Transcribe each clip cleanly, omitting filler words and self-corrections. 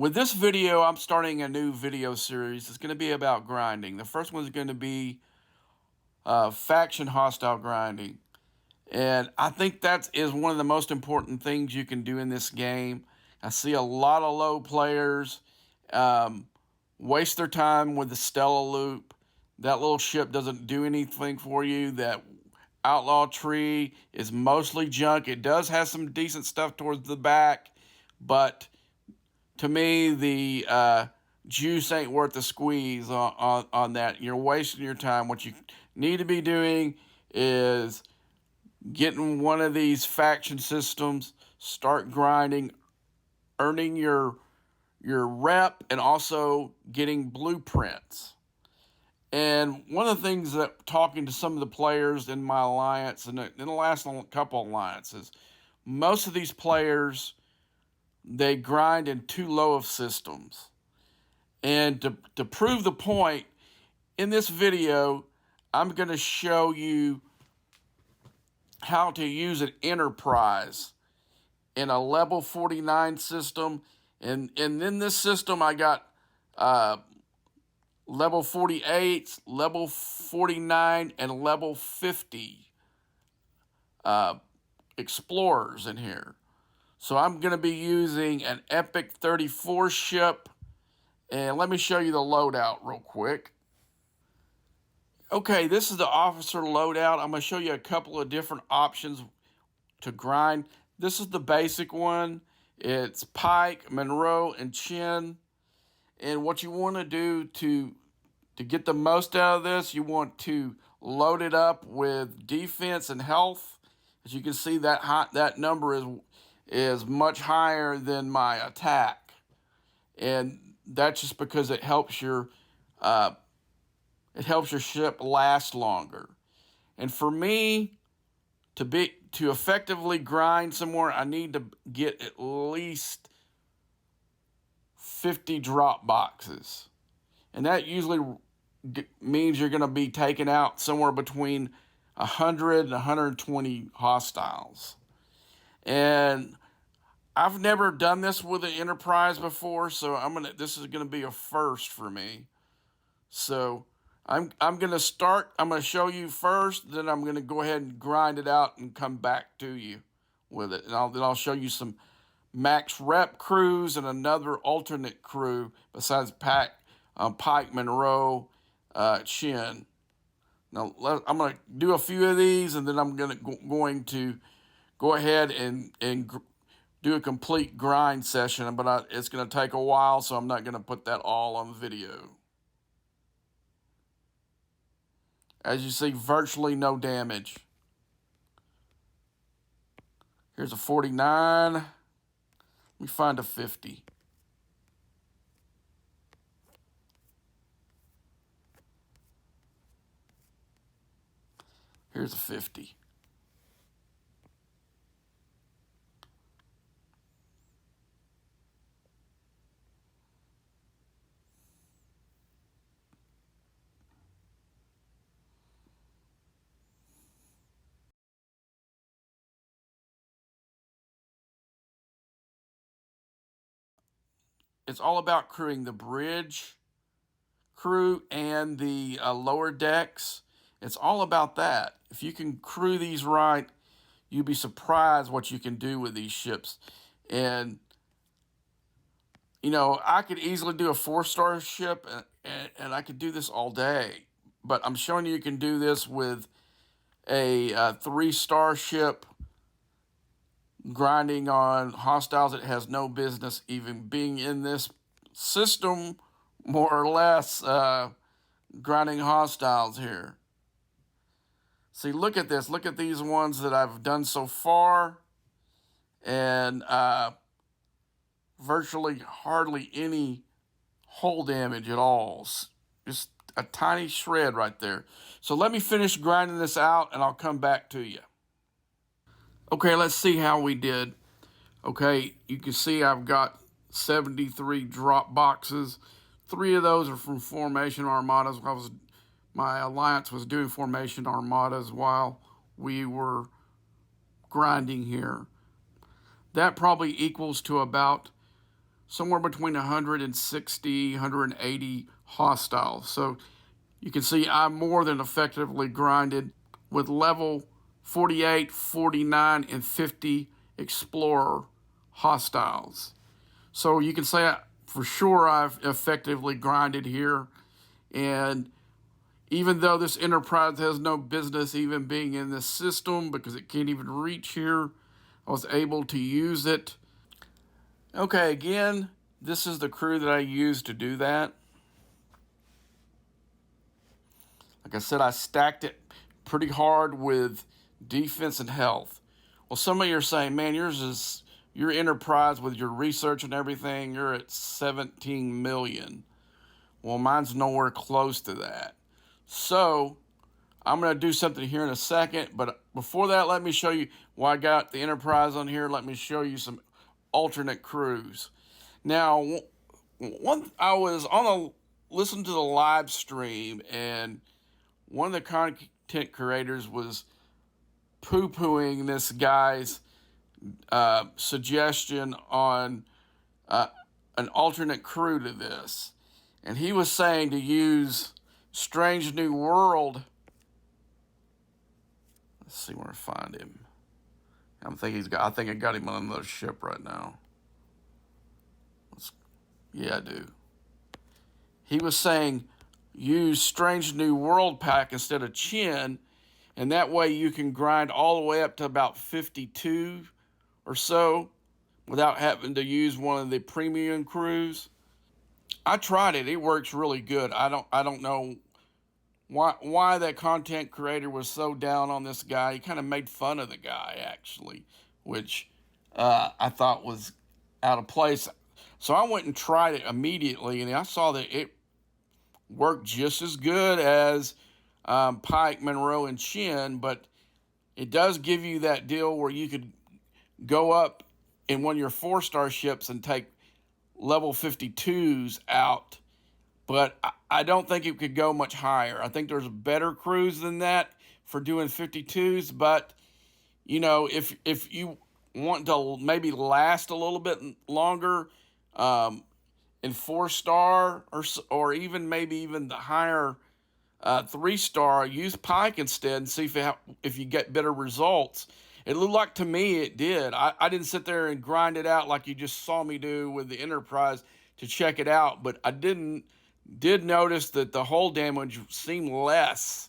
With this video, I'm starting a new video series. It's going to be about grinding. The first one is going to be faction hostile grinding. And I think that is one of the most important things you can do in this game. I see a lot of low players waste their time with the Stella loop. That little ship doesn't do anything for you. That outlaw tree is mostly junk. It does have some decent stuff towards the back, but to me, the juice ain't worth the squeeze on that. You're wasting your time. What you need to be doing is getting one of these faction systems, start grinding, earning your rep, and also getting blueprints. And one of the things that talking to some of the players in my alliance and in the last couple alliances, most of these players, they grind in too low of systems. And to prove the point, in this video, I'm going to show you how to use an enterprise in a level 49 system. And in this system, I got level 48, level 49, and level 50 explorers in here. So I'm going to be using an Epic 34 ship. And let me show you the loadout real quick. Okay, this is the officer loadout. I'm going to show you a couple of different options to grind. This is the basic one. It's Pike, Monroe, and Chin. And what you want to do to get the most out of this, you want to load it up with defense and health. As you can see, that number is much higher than my attack. And that's just because it helps your ship last longer. And for me to effectively grind somewhere, I need to get at least 50 drop boxes. And that usually means you're going to be taking out somewhere between 100 and 120 hostiles. And I've never done this with an Enterprise before, so this is going to be a first for me. So I'm going to start. I'm going to show you first, then I'm going to go ahead and grind it out and come back to you with it. And then I'll show you some max rep crews and another alternate crew besides Pike, Monroe, Chin. Now I'm going to do a few of these, and then I'm going to go ahead and do a complete grind session, but it's going to take a while, so I'm not going to put that all on video. As you see, virtually no damage. Here's a 49. Let me find a 50. Here's a 50. It's all about crewing the bridge crew and the lower decks. It's all about that. If you can crew these right, you'd be surprised what you can do with these ships. And, you know, I could easily do a 4-star ship, and I could do this all day. But I'm showing you can do this with a 3-star ship, grinding on hostiles that has no business even being in this system, more or less, grinding hostiles here. See, look at this. Look at these ones that I've done so far. And virtually hardly any hull damage at all. Just a tiny shred right there. So let me finish grinding this out, and I'll come back to you. Okay, let's see how we did. Okay, you can see I've got 73 drop boxes. 3 of those are from formation armadas. My alliance was doing formation armadas while we were grinding here. That probably equals to about somewhere between 160, 180 hostiles. So you can see I more than effectively grinded with level 48, 49, and 50 Explorer hostiles. So you can say for sure I've effectively grinded here. And even though this enterprise has no business even being in this system because it can't even reach here, I was able to use it. Okay, again, this is the crew that I used to do that. Like I said, I stacked it pretty hard with defense and health. Well, some of you are saying, man, your enterprise with your research and everything, you're at 17 million. Well, mine's nowhere close to that. So I'm going to do something here in a second, but before that, let me show you why I got the enterprise on here. Let me show you some alternate crews. Now, I was listening to the live stream, and one of the content creators was poo-pooing this guy's suggestion on an alternate crew to this. And he was saying to use Strange New World. Let's see where I find him. I think I got him on another ship right now. Yeah, I do. He was saying use Strange New World pack instead of Chin, and that way you can grind all the way up to about 52 or so without having to use one of the premium crews. I tried it. It works really good. I don't know why that content creator was so down on this guy. He kind of made fun of the guy, actually, which I thought was out of place. So I went and tried it immediately, and I saw that it worked just as good as Pike, Monroe, and Chin, but it does give you that deal where you could go up in one of your 4-star ships and take level 52s out, but I don't think it could go much higher. I think there's better crews than that for doing 52s, but you know, if you want to maybe last a little bit longer in 4-star or even maybe even the higher 3-star, use Pike instead and see if you get better results. It looked like to me it did. I didn't sit there and grind it out like you just saw me do with the Enterprise to check it out, but I did notice that the hull damage seemed less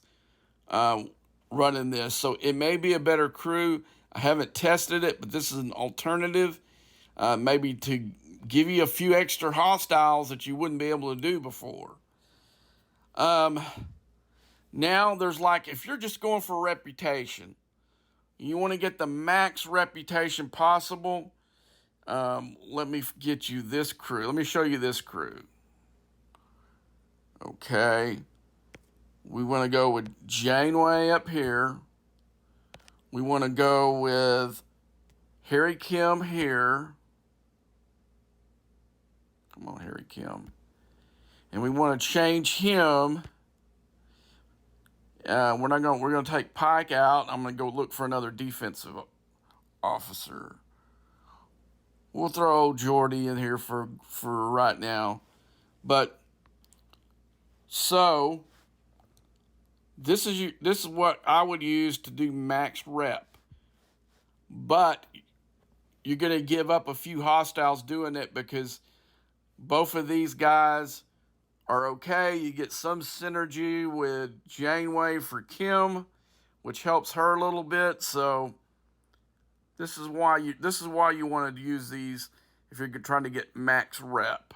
running this. So it may be a better crew. I haven't tested it, but this is an alternative, maybe to give you a few extra hostiles that you wouldn't be able to do before. Now there's like, if you're just going for reputation, you want to get the max reputation possible, let me get you this crew. Let me show you this crew. Okay. We want to go with Janeway up here. We want to go with Harry Kim here. Come on, Harry Kim. And we want to change him. We're going to take Pike out. I'm going to go look for another defensive officer. We'll throw old Geordi in here for right now. But so this is what I would use to do max rep. But you're going to give up a few hostiles doing it because both of these guys are okay. You get some synergy with Janeway for Kim, which helps her a little bit. So this is why you want to use these if you're trying to get max rep.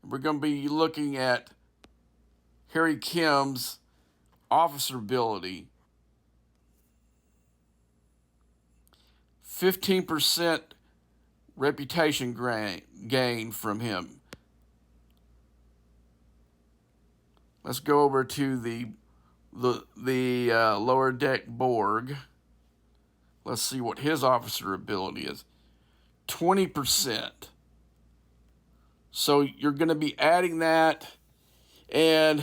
We're going to be looking at Harry Kim's officer ability. 15% reputation gain from him. Let's go over to the lower deck Borg. Let's see what his officer ability is. 20%. So you're going to be adding that, and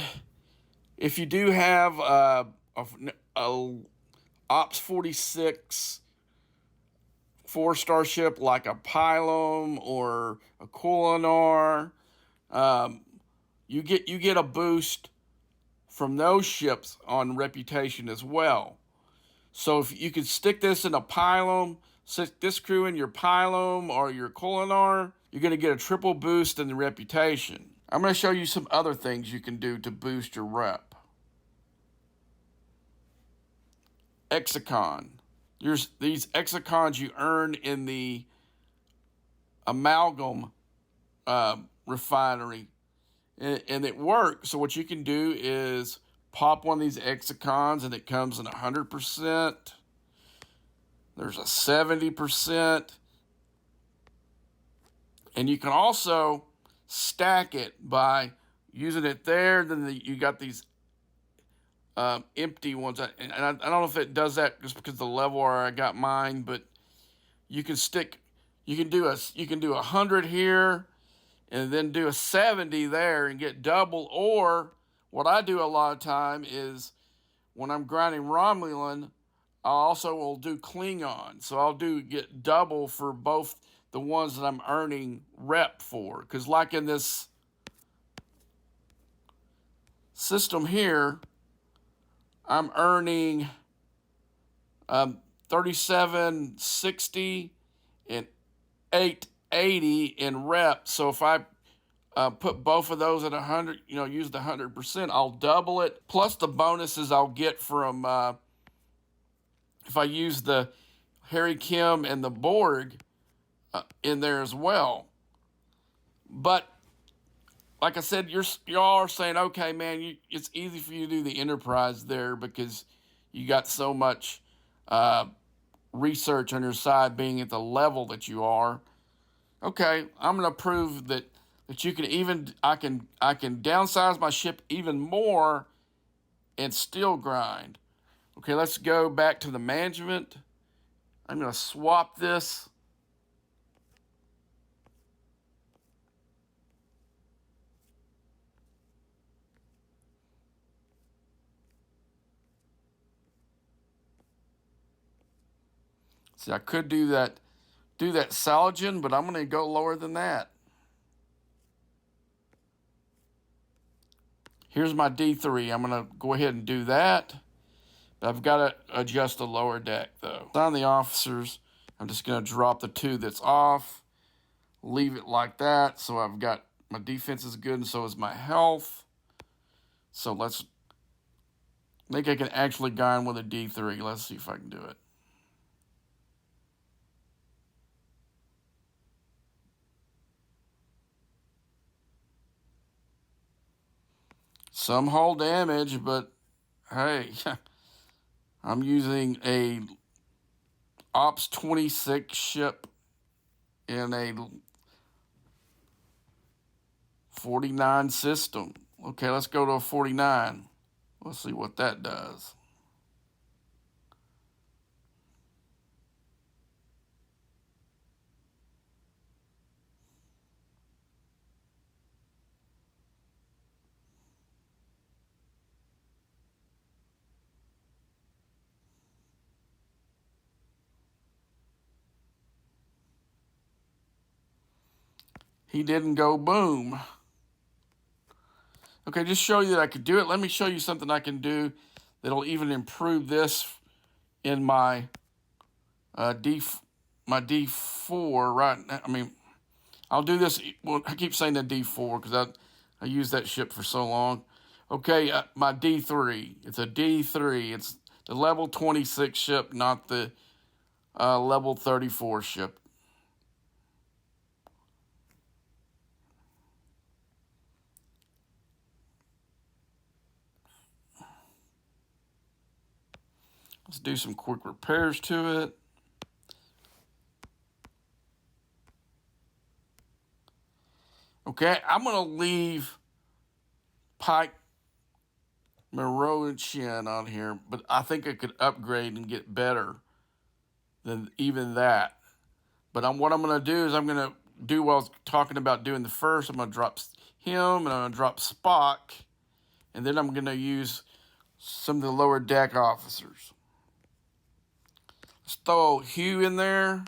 if you do have a Ops 46 4-star ship like a Pylum or a Kulinar, you get a boost from those ships on reputation as well. So if you could stick this in a Pylum, stick this crew in your Pylum or your Kulinar, you're going to get a triple boost in the reputation. I'm going to show you some other things you can do to boost your rep. Exicon. There's these Exicons you earn in the amalgam refinery, and it works. So what you can do is pop one of these Exicons, and it comes in 100%. There's a 70%, and you can also stack it by using it there. Then you got these empty ones, and I don't know if it does that just because of the level where I got mine, but you can do 100 here, and then do a 70 there and get double. Or what I do a lot of time is when I'm grinding Romulan, I also will do Klingon. So I'll get double for both the ones that I'm earning rep for. Because like in this system here, I'm earning 3760 and 880 in rep. So if I put both of those at 100, use the 100%, I'll double it. Plus the bonuses I'll get from if I use the Harry Kim and the Borg in there as well. But like I said, y'all are saying, okay, man, it's easy for you to do the Enterprise there because you got so much research on your side being at the level that you are. Okay, I'm gonna prove that you can I can downsize my ship even more and still grind. Okay, let's go back to the management. I'm gonna swap this. See, I could do that Salogen, but I'm going to go lower than that. Here's my D3. I'm going to go ahead and do that. But I've got to adjust the lower deck, though. On the officers, I'm just going to drop the 2 that's off. Leave it like that. So I've got my defense is good, and so is my health. So I think I can actually grind with a D3. Let's see if I can do it. Some hull damage, but hey, I'm using a Ops 26 ship in a 49 system. Okay, let's go to a 49. Let's see what that does. He didn't go boom. Okay, just show you that I could do it. Let me show you something I can do that'll even improve this in my D4 right now. I mean, I'll do this. Well, I keep saying the D4 because I used that ship for so long. Okay, my D3. It's a D3. It's the level 26 ship, not the level 34 ship. Let's do some quick repairs to it. Okay, I'm going to leave Pike, Moreau, and Shin on here, but I think I could upgrade and get better than even that. But what I'm going to do is I'm going to do what I was talking about doing the first. I'm going to drop him, and I'm going to drop Spock, and then I'm going to use some of the lower deck officers. Let's throw Hugh in there.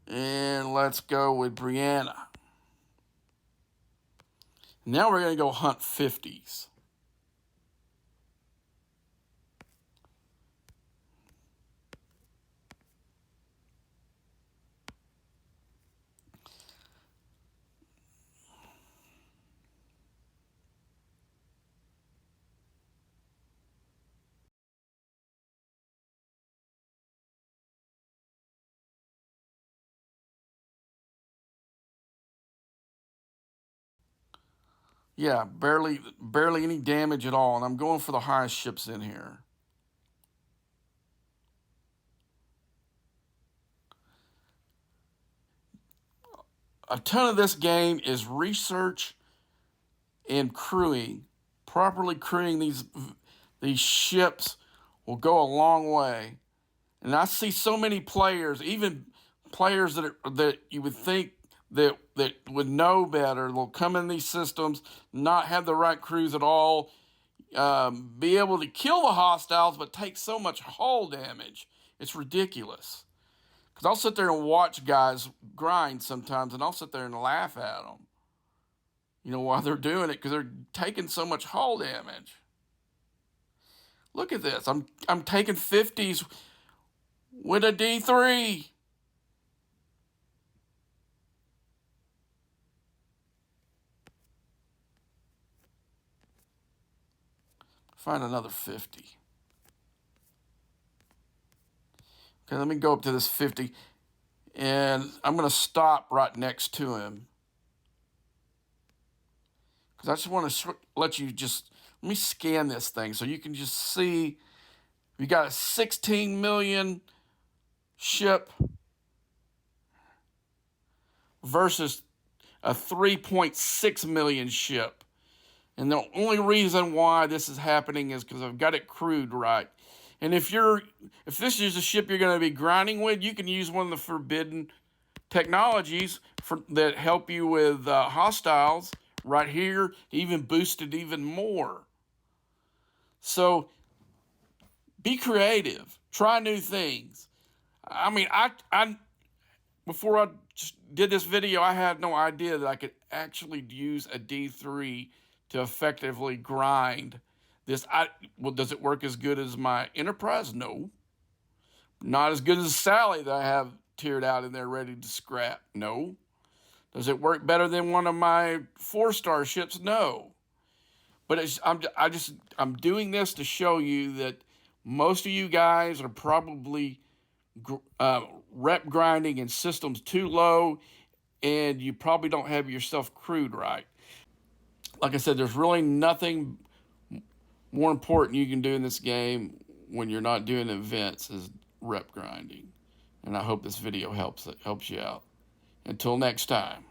And let's go with Brianna. Now we're going to go hunt 50s. Yeah, barely any damage at all. And I'm going for the highest ships in here. A ton of this game is research and crewing. Properly crewing these ships will go a long way. And I see so many players, even players that you would think that would know better, they'll come in these systems, not have the right crews at all, be able to kill the hostiles, but take so much hull damage. It's ridiculous. Because I'll sit there and watch guys grind sometimes, and I'll sit there and laugh at them, while they're doing it, because they're taking so much hull damage. Look at this. I'm taking 50s with a D3. Find another 50. Okay, let me go up to this 50. And I'm going to stop right next to him. Because I just want to let me scan this thing so you can just see. We got a 16 million ship versus a 3.6 million ship. And the only reason why this is happening is because I've got it crewed right. And if this is a ship you're going to be grinding with, you can use one of the forbidden technologies that help you with hostiles right here, even boosted even more. So be creative, try new things. I mean, I before I did this video, I had no idea that I could actually use a D3 to effectively grind this. Well, does it work as good as my Enterprise? No. Not as good as Sally that I have tiered out in there ready to scrap. No. Does it work better than one of my 4-star ships? No. But I'm doing this to show you that most of you guys are probably rep grinding in systems too low, and you probably don't have yourself crewed right. Like I said, there's really nothing more important you can do in this game when you're not doing events is rep grinding. And I hope this video helps you out. Until next time.